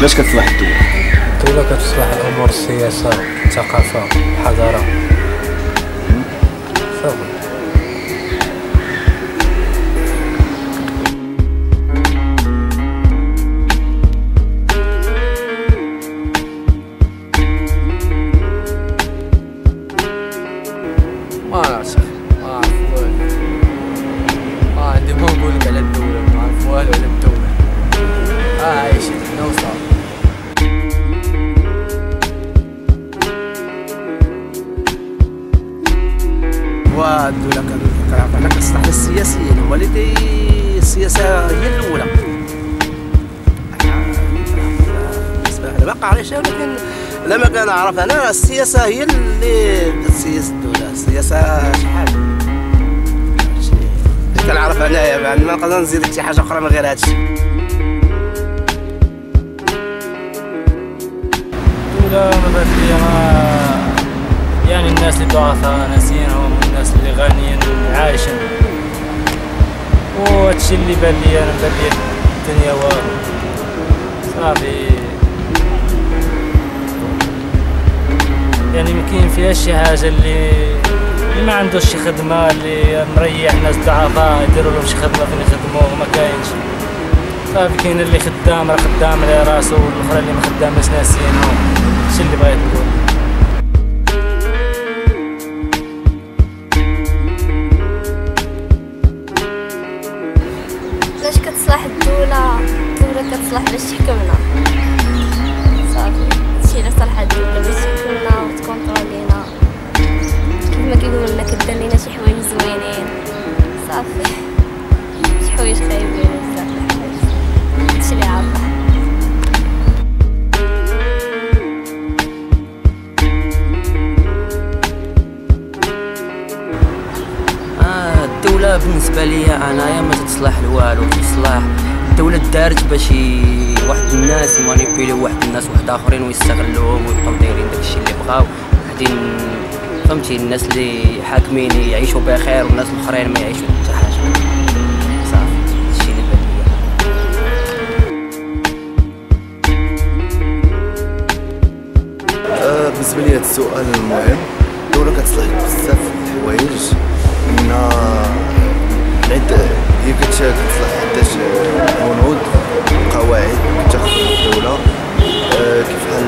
علاش كتصلح الدولة؟ الدولة كتصلح الأمور السياسة، الثقافة، الحضارة. صافي. ما نعرف والو، ما عندي ما نقولك على الدولة، ما نعرف والو على الدولة. عايشين هنا وصافي. والدولة كنعرف كتصلح للسياسيين، هما اللي السياسة هي الأولى. أنا ما قاريش، ولكن لما كنعرف أنا السياسة هي اللي كتسيس الدولة. السياسة شي حاجة اللي كنعرف أنايا، يعني ما نقدر نزيد شي حاجة أخرى من غير هادشي. الدولة مبات ليا يعني الناس اللي ضعفاء ناسينهم، والناس اللي غانيين عايشين، وهادشي اللي بان ليا. انا بان ليا الدنيا صافي، يعني مكاين فيها شي حاجة اللي ما عندوش شي خدمة، اللي مريح الناس ضعفاء يديروا لهم شي خدمة فين يخدموا، ما كاينش. صافي كاين اللي خدام راه خدام على راسو، والاخرى اللي ما خدامش ناسينهم. هادشي اللي بغيت نقول. علاش كتصلح الدولة؟ الدولة كتصلح باش تحكمنا صافي. هادشي علاش صالحة الدولة، باش تحكمنا وتكونطرولينا، كيف ما كيقولوا لنا كدير لينا شي حوايج زوينين صافي، شي حوايج خايبين بزاف د الحوايج. هادشي اللي عارفة. الدولة بالنسبة لي انايا ما تتصلح لوالو. تصلح الدولة دارت باش واحد الناس يمانيبيليو واحد الناس واحد اخرين ويستغلوهم ويبقاو دايرين داكشي اللي بغاو، غادي فهمتي الناس اللي حاكمين يعيشوا بخير والناس الاخرين ما يعيشوا حتى حاجة. صافي هادشي اللي بان ليا. بالنسبة لي هاد السؤال المهم، الدولة كتصلح بزاف د الحوايج، منها العد هي كتصلح عداش بنود قواعد كتاخد الدولة، كيف بحال